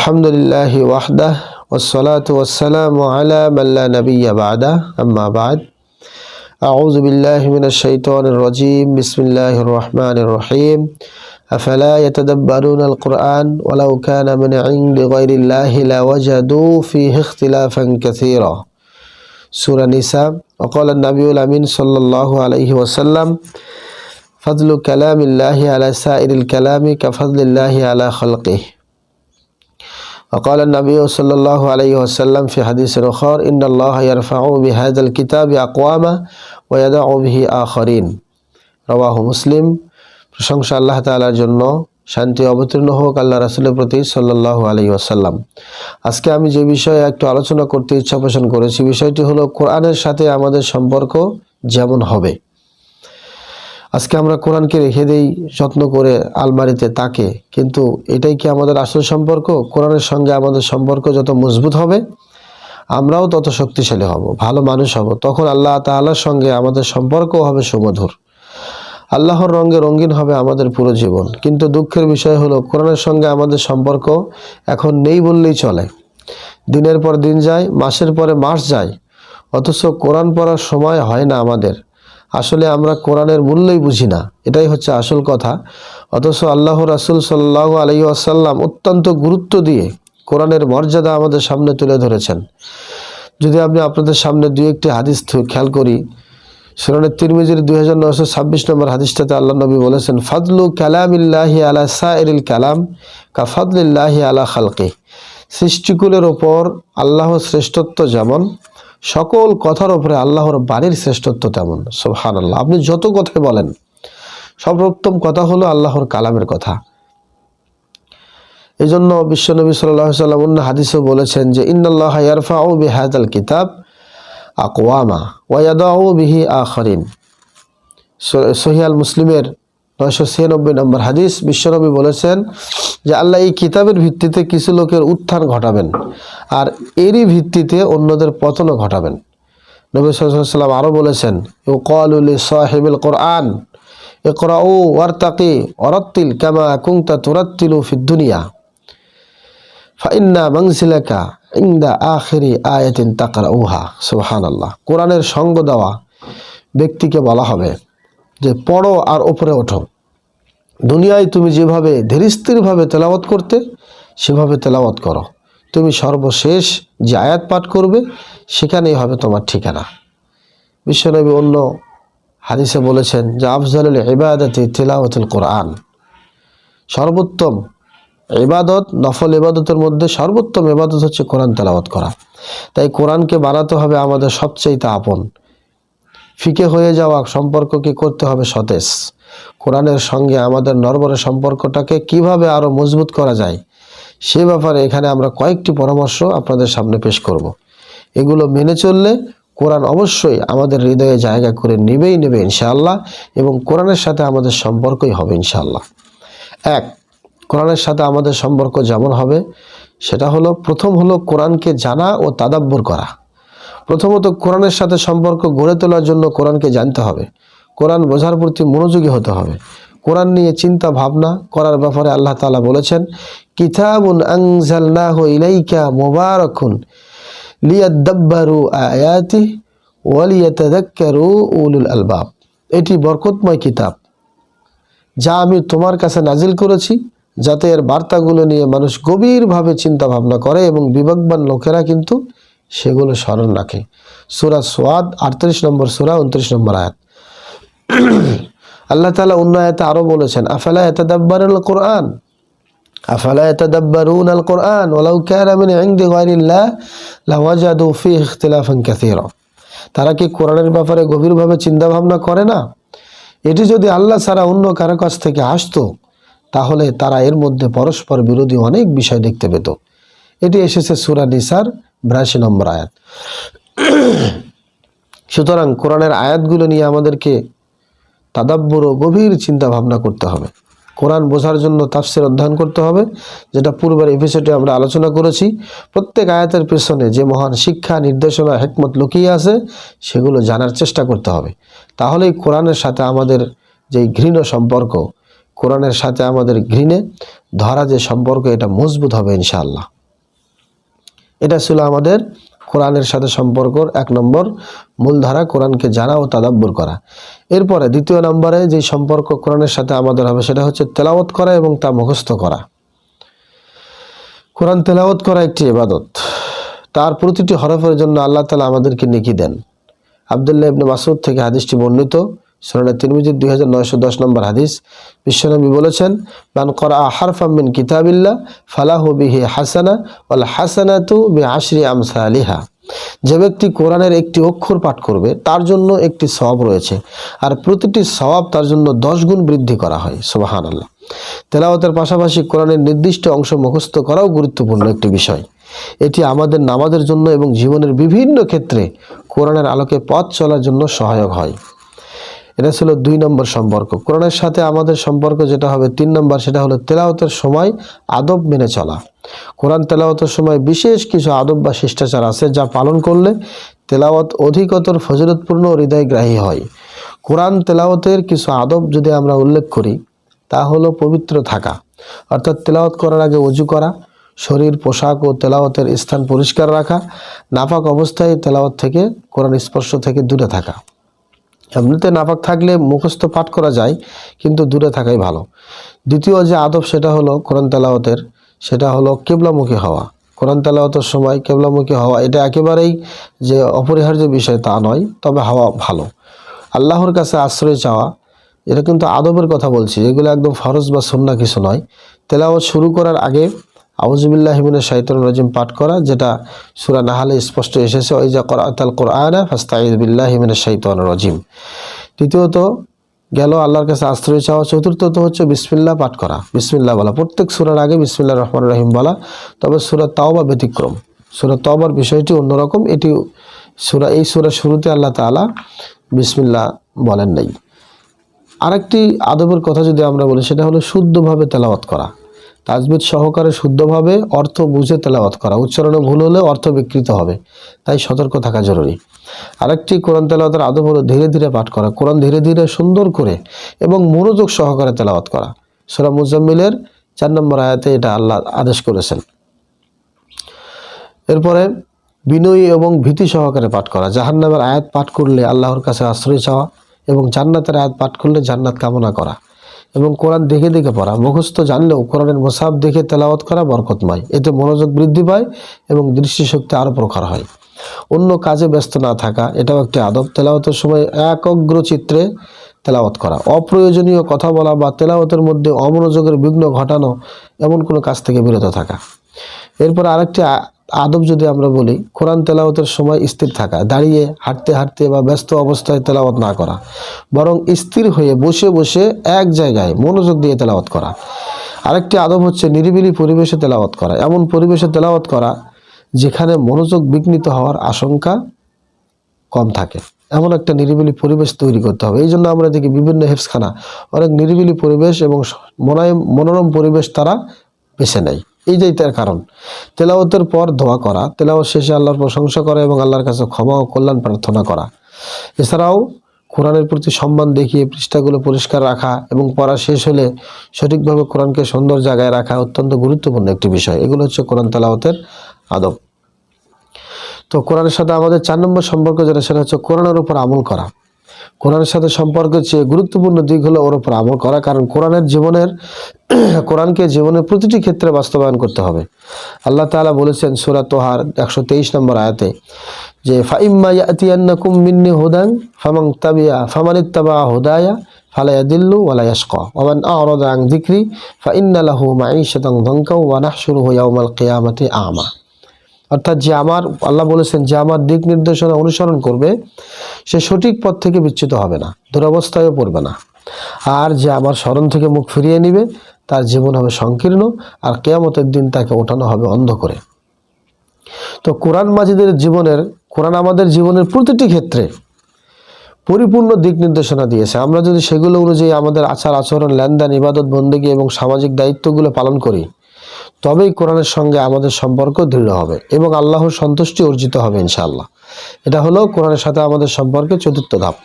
আলহামদুলিল্লাহি ওয়াহদাহ ওয়াসসালাতু ওয়াসসালামু আলা মান লা নাবিয়্যা বা'দা আম্মা বা'দ আউযু বিল্লাহি মিনাশ শাইতানির রাজীম বিসমিল্লাহির রহমানির রহিম আফালা ইয়াতাদাব্বারুনাল কুরআন ওয়ালাউ কানা মিন ইনদি গায়রিল্লাহি লাওয়াজাদু ফীহি ইখতিলাফান কাসীরা সূরা নিসা ওয়া ক্বালা an-নাবিয়্যুল আমিন সাল্লাল্লাহু আলাইহি ওয়াসাল্লাম ফাদলু কালামিল্লাহি আলা সাইরিল কালামি কাফাদলিল্লাহি আলা খালকিহি وقال النبي صلى الله عليه وسلم في حديث آخر إن الله يرفع بهذا الكتاب أقواما ويدع به آخرين رواه মুসলিম। প্রশংসা আল্লাহ তাআলার জন্য, শান্তি অবতীর্ণ হোক আল্লাহ রাসূলের প্রতি সাল্লাল্লাহু আলাইহি ওয়াসাল্লাম। আজকে আমি যে বিষয়ে একটু আলোচনা করতে ইচ্ছা পোষণ করেছি, বিষয়টি হলো কোরআনের সাথে আমাদের সম্পর্ক যেমন হবে। আজকে আমরা কোরআনকে রেখে দেই যত্ন করে আলমারিতে তাকে, কিন্তু এটাই কি আমাদের আসল সম্পর্ক? কোরআনের সঙ্গে আমাদের সম্পর্ক যত মজবুত হবে আমরাও তত শক্তিশালী হব, ভালো মানুষ হব। তখন আল্লাহ তাআলার সঙ্গে আমাদের সম্পর্কও হবে সুমধুর, আল্লাহর রঙে রঙিন হবে আমাদের পুরো জীবন। কিন্তু দুঃখের বিষয় হলো কোরআনের সঙ্গে আমাদের সম্পর্ক এখন নেই বললেই চলে। দিনের পর দিন যায়, মাসের পরে মাস যায়, অথচ কোরআন পড়ার সময় হয় না আমাদের। আসলে আমরা কোরআনের মূল্যই বুঝি না, এটাই হচ্ছে আসল কথা। অথচ আল্লাহ রাসূল সাল্লাল্লাহু আলাইহি ওয়াসাল্লাম অত্যন্ত গুরুত্ব দিয়ে কোরআনের মর্যাদা আমাদের সামনে তুলে ধরেছেন। যদি আমি আপনাদের সামনে দুই একটি হাদিস খেয়াল করি, সুনানে তিরমিজির 2926 নম্বর হাদিসটাতে আল্লাহ নবী বলেছেন, ফাদলু কালামিল্লাহি আলা সাইরিল কালাম কাফাদলিল্লাহি আলা খালকিহি। সৃষ্টিকুলের ওপর আল্লাহর শ্রেষ্ঠত্ব যেমন, সকল কথার উপরে আল্লাহর বাণীর শ্রেষ্ঠত্ব তেমন। সুবহানাল্লাহ। আপনি যত কথাই বলেন, সর্বোত্তম কথা হলো আল্লাহর কালামের কথা। এই জন্য বিশ্বনবী সাল্লাল্লাহু আলাইহি ওয়াসাল্লাম অন্য হাদিসেও বলেছেন যে ইন্নাল্লাহা ইয়ারফাউ বিহাযাল কিতাব আকওয়ামা ওয়া ইয়াদাউ বিহি আখারিন। সহিহ আল মুসলিমের 996 নম্বর হাদিস, বিশ্বনবী বলেছেন যে আল্লাহ এই কিতাবের ভিত্তিতে কিছু লোকের উত্থান ঘটাবেন আর এরই ভিত্তিতে অন্যদের পতনও ঘটাবেন। নবী সাল্লাল্লাহু আলাইহি ওয়াসাল্লাম আরও বলেছেন, ইউকালু লিসাহিবিল কুরআন ইকরাউ ওয়ারতাকি ওয়ারাত্তিল কামা কুনতা তুরাত্তিলু ফিদ দুনিয়া ফাইন্না মানজিলাকা ইনদা আখিরি আয়াতিন তাকরাউহা। সুবহানাল্লাহ। কোরআনের সঙ্গ দেওয়া ব্যক্তিকে বলা হবে যে পড়ো আর উপরে ওঠো। দুনিয়ায় তুমি যেভাবে ধীরস্থিরভাবে তেলাওয়াত করতে সেভাবে তেলাওয়াত করো। তুমি সর্বশেষ যে আয়াত পাঠ করবে সেখানেই হবে তোমার ঠিকানা। বিশ্বনবী অন্য হাদিসে বলেছেন যে আফজালুল ইবাদাতি তিলাওয়াতুল কোরআন। সর্বোত্তম ইবাদত, নফল ইবাদতের মধ্যে সর্বোত্তম ইবাদত হচ্ছে কোরআন তেলাওয়াত করা। তাই কোরআনকে বানাতে হবে আমাদের সবচেয়ে আপন। ফিকে হয়ে যাওয়া সম্পর্ককে করতে হবে সতেজ। কোরআনের সঙ্গে আমাদের নরবরের সম্পর্কটাকে কিভাবে আরও মজবুত করা যায় সে ব্যাপারে এখানে আমরা কয়েকটি পরামর্শ আপনাদের সামনে পেশ করব। এগুলো মেনে চললে কোরআন অবশ্যই আমাদের হৃদয়ে জায়গা করে নেবে ইনশাআল্লাহ, এবং কোরআনের সাথে আমাদের সম্পর্কই হবে ইনশাআল্লাহ। এক, কোরআনের সাথে আমাদের সম্পর্ক যেমন হবে সেটা হলো, প্রথম হলো কোরআনকে জানা ও তাদাব্বুর করা। প্রথমত কোরআনের সাথে সম্পর্ক গড়ে তোলার জন্য কোরআনকে জানতে হবে, কোরআন বোঝার প্রতি মনোযোগী হতে হবে। কোরআন নিয়ে চিন্তা ভাবনা করার ব্যাপারে আল্লাহ তাআলা বলেছেন, কিতাবুন আনজালনাহু ইলাইকা মুবারাকুন লিয়াদাব্বারু আয়াতিহি ওয়া লিয়াতাযাক্কারু উলুল আলবাব। এটি বরকতময় কিতাব যা আমি তোমার কাছে নাজিল করেছি, যাতে এর বার্তাগুলো নিয়ে মানুষ গভীরভাবে চিন্তা ভাবনা করে এবং বিবেকবান লোকেরা কিন্তু সেগুলো স্মরণ রাখে। সূরা সোয়াদ 38 নম্বর সূরা 29 নম্বর আয়াত। আল্লাহ তাআলা অন্য আয়াতে আরো বলেছেন, আফালা ইয়াতাদাব্বারুল কুরআন আফালা ইয়াতাদাব্বারুনাল কুরআন ওয়ালাউ কানা মিন ইনদি গায়রিল্লাহ লাওয়াজাদু ফীহি ইখতিলাফান কাসীরা। তারা কি কোরআনের ব্যাপারে গভীরভাবে চিন্তা ভাবনা করে না? এটি যদি আল্লাহ ছাড়া অন্য কারো কাছ থেকে আসতো তাহলে তারা এর মধ্যে পরস্পর বিরোধী অনেক বিষয় দেখতে পেত। এটি এসেছে সূরা নিসার 82 নম্বর আয়াত। সুতরাং কোরআনের আয়াতগুলো নিয়ে আমাদেরকে তাদাব্বুর ও গভীর চিন্তা ভাবনা করতে হবে। কোরআন বোঝার জন্য তাফসীর অধ্যয়ন করতে হবে, যেটা পূর্বের এপিসোডে আমরা আলোচনা করেছি। প্রত্যেক আয়াতের পেছনে যে মহান শিক্ষা, নির্দেশনা, হিকমত লুকিয়ে আছে সেগুলো জানার চেষ্টা করতে হবে। তাহলেই কোরআনের সাথে আমাদের যেই ঘৃণ্য সম্পর্ক, কোরআনের সাথে আমাদের ঘৃণে ধরা যে সম্পর্ক, এটা মজবুত হবে ইনশাআল্লাহ। এটা ছিল আমাদের কোরআনের সাথে সম্পর্কর 1 নম্বর মূলধারা, কোরআনকে জানা ও তাদাব্বুর করা। এরপরে 2 নম্বরে যে সম্পর্ক কোরআনের সাথে আমাদের হবে সেটা হচ্ছে তেলাওয়াত করা এবং তা মুখস্থ করা। কোরআন তেলাওয়াত করা একটি ইবাদত, তার প্রতিটি হরফের জন্য আল্লাহ তাআলা আমাদেরকে নেকি দেন। আব্দুল্লাহ ইবনে মাসউদ থেকে হাদিসটি বর্ণিত, সুনানে তিরমিজি 2910 নম্বর হাদিস। বিশ্বনবী বলেছেন, মান ক্বারা হারফাম মিন কিতাবিল্লাহ ফালাহু বিহি হাসানা ওয়াল হাসানাতু বিআশরি আমসালিহা। যে ব্যক্তি কোরআনের একটি অক্ষর পাঠ করবে তার জন্য একটি সওয়াব রয়েছে, আর প্রতিটি সওয়াব তার জন্য 10 গুণ বৃদ্ধি করা হয়। সুবহানাল্লাহ। তেলাওয়াতের পাশাপাশি কোরআনের নির্দিষ্ট অংশ মুখস্থ করাও গুরুত্বপূর্ণ একটি বিষয়। এটি আমাদের নামাজের জন্য এবং জীবনের বিভিন্ন ক্ষেত্রে কোরআনের আলোকে পথ চলার জন্য সহায়ক হয়। এটা ছিল 2 নম্বর সম্পর্ক। কোরআনের সাথে আমাদের সম্পর্ক যেটা হবে 3 নম্বর, সেটা হলো তেলাওয়াতের সময় আদব মেনে চলা। কোরআন তেলাওয়াতের সময় বিশেষ কিছু আদব বা শিষ্টাচার আছে যা পালন করলে তেলাওয়াত অধিকতর ফজিলতপূর্ণ ও হৃদয়গ্রাহী হয়। কোরআন তেলাওয়াতের কিছু আদব যদি আমরা উল্লেখ করি, তা হলো পবিত্র থাকা, অর্থাৎ তেলাওয়াত করার আগে ওযু করা, শরীর, পোশাক ও তেলাওয়াতের স্থান পরিষ্কার রাখা, নাপাক অবস্থায় তেলাওয়াত থেকে, কোরআন স্পর্শ থেকে দূরে থাকা। এমনিতে নাপাক থাকলে মুখস্থ পাঠ করা যায়, কিন্তু দূরে থাকাই ভালো। দ্বিতীয় যে আদব সেটা হলো কোরআন তেলাওয়াতের, সেটা হলো কিবলামুখী হওয়া। কোরআন তেলাওয়াতের সময় কিবলামুখী হওয়া এটা একেবারেই যে অপরিহার্য বিষয় তা নয়, তবে হওয়া ভালো। আল্লাহর কাছে আশ্রয় চাওয়া, এটা কিন্তু আদবের কথা বলছি, এগুলো একদম ফরজ বা সুন্নাহ কিছু নয়। তেলাওয়াত শুরু করার আগে আউযুবিল্লাহি মিনাশ শাইতানির রাজিম পাঠ করা, যেটা সূরা নাহলে স্পষ্ট এসেছে, ওয়াইজা ক্বরাআতাল কুরআনা ফাস্তাঈয বিল্লাহি মিনাশ শাইতানির রাজিম। তৃতীয়ত গেল আল্লাহর কাছে আশ্রয় চাওয়া। চতুর্থত হচ্ছে বিসমিল্লাহ পাঠ করা, বিসমিল্লাহ বলা, প্রত্যেক সূরার আগে বিসমিল্লাহির রহমানির রহিম বলা। তবে সূরা তাওবা ব্যতিক্রম, সূরা তাওবার বিষয়টি অন্যরকম। এটি এই সূরার শুরুতে আল্লাহ তাআলা বিসমিল্লাহ বলেন নাই। আরেকটি আদবের কথা যদি আমরা বলি, সেটা হলো শুদ্ধভাবে তেলাওয়াত করা, তাজবিদ সহকারে শুদ্ধভাবে অর্থ বুঝে তেলাওয়াত করা। উচ্চারণে ভুল হলে অর্থ বিকৃত হবে, তাই সতর্ক থাকা জরুরি। আরেকটি কোরআন তেলাওয়াতের আদব হলো ধীরে ধীরে পাঠ করা, কোরআন ধীরে ধীরে সুন্দর করে এবং মনোযোগ সহকারে তেলাওয়াত করা। সূরা মুজাম্মিলের 4 নম্বর আয়াতে এটা আল্লাহ আদেশ করেছেন। এরপরে বিনয়ী এবং ভীতি সহকারে পাঠ করা। জাহান্নামের আয়াত পাঠ করলে আল্লাহর কাছে আশ্রয় চাওয়া, এবং জান্নাতের আয়াত পাঠ করলে জান্নাত কামনা করা, এবং কোরআন দেখে দেখে পড়া। মুখস্থ জানলেও কোরআনের মুসাহাফ দেখে তেলাওয়াত করা বরকতময়, এতে মনোযোগ বৃদ্ধি পায় এবং দৃষ্টিশক্তি আরও প্রখর হয়। অন্য কাজে ব্যস্ত না থাকা, এটাও একটি আদব। তেলাওয়াতের সময় একাগ্র চিত্রে তেলাওয়াত করা, অপ্রয়োজনীয় কথা বলা বা তেলাওয়াতের মধ্যে অমনোযোগের বিঘ্ন ঘটানো, এমন কোনো কাজ থেকে বিরত থাকা। এরপর আরেকটি আদব যদি আমরা বলি, কোরআন তেলাওয়াতের সময় স্থির থাকা, দাঁড়িয়ে, হাঁটতে হাঁটতে বা ব্যস্ত অবস্থায় তেলাওয়াত না করা, বরং স্থির হয়ে বসে বসে এক জায়গায় মনোযোগ দিয়ে তেলাওয়াত করা। আরেকটি আদব হচ্ছে নিরিবিলি পরিবেশে তেলাওয়াত করা, এমন পরিবেশে তেলাওয়াত করা যেখানে মনোযোগ বিঘ্নিত হওয়ার আশঙ্কা কম থাকে, এমন একটা নিরিবিলি পরিবেশ তৈরি করতে হবে। এই জন্য আমরা দেখি বিভিন্ন হেফজখানা অনেক নিরিবিলি পরিবেশ এবং মনোরম পরিবেশ তারা বেছে নেয়। এইটাই তার কারণ। তেলাওয়াতের পর দোয়া করা, তেলাওয়াত শেষে আল্লাহর প্রশংসা করা এবং আল্লাহর কাছে ক্ষমা ও কল্যাণ প্রার্থনা করা। এছাড়াও কোরআনের প্রতি সম্মান দেখিয়ে পৃষ্ঠাগুলো পরিষ্কার রাখা এবং পড়া শেষ হলে সঠিকভাবে কোরআনকে সুন্দর জায়গায় রাখা অত্যন্ত গুরুত্বপূর্ণ একটি বিষয়। এগুলো হচ্ছে কোরআন তেলাওয়াতের আদব। তো কোরআনের সাথে আমাদের 4 নম্বর সম্পর্ক যেটা, সেটা হচ্ছে কোরআনের উপর আমল করা। কোরআনের সাথে সম্পর্কের চেয়ে গুরুত্বপূর্ণ দিক হলো ওর উপর আমল করা, কারণ কোরআনকে জীবনের প্রতিটি ক্ষেত্রে বাস্তবায়ন করতে হবে। আল্লাহ তাআলা বলেছেন সূরা তোহার 123 নম্বর আয়াতে যে ফাইম্মা ইয়াতিয়ান্নাকুম মিন্নি হুদান ফামানিত্তাবা হুদায়া ফালা ইয়াদিল্লু ওয়ালা ইয়াশকা ওয়া মান আ'রাদা আন যিকরি ফাইন্না লাহু মাঈশাতান যানকা ওয়া নাহশুরুহু ইয়াওমাল কিয়ামাতি আমা। অর্থাৎ আল্লাহ বলেছেন যে আমার দিক নির্দেশনা অনুসরণ করবে সে সঠিক পথ থেকে বিচ্যুত হবে না, দুরবস্থায়ও পড়বে না। আর যে আমার স্মরণ থেকে মুখ ফিরিয়ে নিবে তার জীবন হবে সংকীর্ণ, আর কিয়ামতের দিন তাকে ওঠানো হবে অন্ধ করে। তো কোরআন আমাদের জীবনের প্রতিটি ক্ষেত্রে পরিপূর্ণ দিক নির্দেশনা দিয়েছে। আমরা যদি সেগুলো অনুযায়ী আমাদের আচার আচরণ, লেনদেন, ইবাদত, বন্দেগী এবং সামাজিক দায়িত্বগুলো পালন করি, তবেই কোরআনের সঙ্গে আমাদের সম্পর্ক দৃঢ় হবে এবং আল্লাহর সন্তুষ্টি অর্জিত হবে ইনশাআল্লাহ। এটা হলো কোরআনের সাথে আমাদের সম্পর্কে চতুর্থ ধাপ।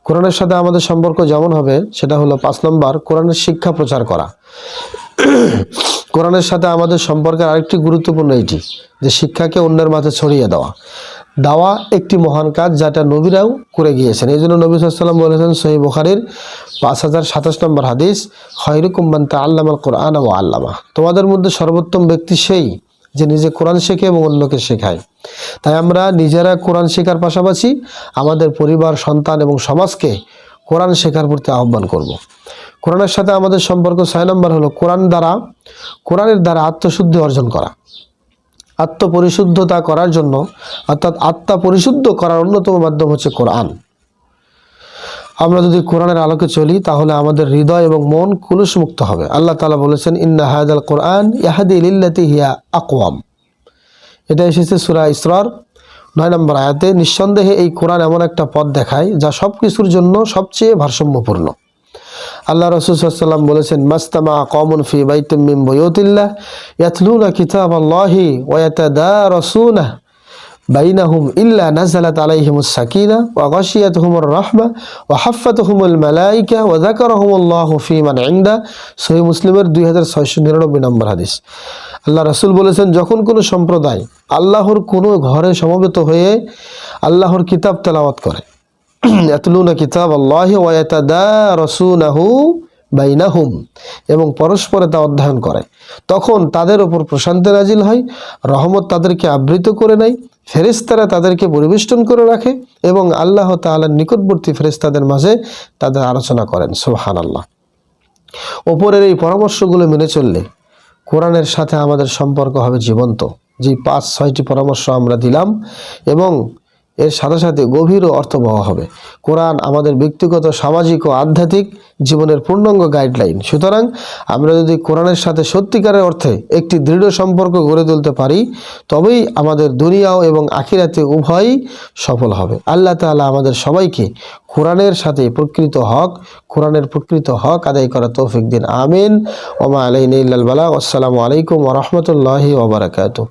কোরআনের সাথে আমাদের সম্পর্ক যেমন হবে সেটা হলো 5 নম্বর, কোরআনের শিক্ষা প্রচার করা। কোরআনের সাথে আমাদের সম্পর্কের আরেকটি গুরুত্বপূর্ণ এটি যে শিক্ষাকে অন্যের মাঝে ছড়িয়ে দেওয়া। দাওয়া একটি মহান কাজ যেটা নবীরাও করে গিয়েছেন। এই জন্য নবী সাল্লাল্লাহু আলাইহি ওয়াসাল্লাম বলেছেন সহিহ বুখারীর 5027 নম্বর হাদিস, খায়রুকুম মান তাআল্লামাল কুরআন ওয়া আল্লামা। তোমাদের মধ্যে সর্বোত্তম ব্যক্তি সেই যে নিজে কোরআন শেখে এবং অন্যকে শেখায়। তাই আমরা নিজেরা কোরআন শেখার পাশাপাশি আমাদের পরিবার, সন্তান এবং সমাজকে কোরআন শেখার প্রতি আহ্বান করব। কোরআনের সাথে আমাদের সম্পর্ক 6 নম্বর হলো কোরআনের দ্বারা আত্মশুদ্ধি অর্জন করা। আত্মপরিশুদ্ধতা করার জন্য অর্থাৎ আত্মা পরিশুদ্ধ করার অন্যতম মাধ্যম হচ্ছে কোরআন। আমরা যদি কোরআনের আলোকে চলি তাহলে আমাদের হৃদয় এবং মন কুলুষমুক্ত হবে। আল্লাহ তাআলা বলেছেন ইন্না হাযাল কোরআন ইয়াহদি লিল্লাতি হিয়া আকওয়াম। এটা এসেছে সূরা ইসরার 9 নম্বর আয়াতে। নিঃসন্দেহে এই কোরআন এমন একটা পথ দেখায় যা সব কিছুর জন্য সবচেয়ে ভারসাম্যপূর্ণ। আল্লাহ রাসূল সাল্লাল্লাহু আলাইহি ওয়াসাল্লাম বলেছেন মাস্তামা কওমুন ফি বাইতিন মিন বুয়ুতিল্লাহ ইয়াতলুনা কিতাবাল্লাহি ওয়া ইয়াতাদারাসুনা বাইনাহুম ইল্লা নাযালাত আলাইহিমুস সাকিনা ওয়া গাশিয়াতুহুমুর রাহমা ওয়া হাফফাতুহুমুল মালায়েকা ওয়া যাকারাহুমুল্লাহু ফি মান ইনদা। সহিহ মুসলিমের 2699 নম্বর হাদিস। আল্লাহ রাসূল বলেছেন যখন কোনো সম্প্রদায় আল্লাহর কোনো ঘরে সমবেত হয়ে আল্লাহর কিতাব তেলাওয়াত করে, ইয়াতলুনা কিতাবাল্লাহি ওয়া ইয়াতাদারাসুনাহু বাইনাহুম, এবং পরস্পরে তা অধ্যয়ন করে, তখন তাদের উপর প্রশান্তি নাজিল হয়, রহমত তাদেরকে আবৃত করে নেয়, ফেরেশতারা তাদেরকে পরিবেষ্টন করে রাখে এবং আল্লাহ তাআলার নিকটবর্তী ফেরেশতাদের মাঝে তাদের আলোচনা করেন। সুবহানাল্লাহ। ওপরের এই পরামর্শগুলো মেনে চললে কোরআনের সাথে আমাদের সম্পর্ক হবে জীবন্ত। যে 5-6টি পরামর্শ আমরা দিলাম এবং এর সাথে সাথে গভীর ও অর্থবহ হবে। কোরআন আমাদের ব্যক্তিগত, সামাজিক ও আধ্যাত্মিক জীবনের পূর্ণাঙ্গ গাইডলাইন। সুতরাং আমরা যদি কোরআনের সাথে সত্যিকারের অর্থে একটি দৃঢ় সম্পর্ক গড়ে তুলতে পারি তবেই আমাদের দুনিয়াও এবং আখিরাতে উভয়ই সফল হবে। আল্লাহ তাআলা আমাদের সবাইকে কোরআনের সাথে কোরআনের প্রকৃত হক আদায় করার তৌফিক দিন। আমিন। ওয়া মা আলাইনা ইল্লাল বালাগ। আসসালামু আলাইকুম ওয়া রাহমাতুল্লাহি ওয়া বারাকাতুহু।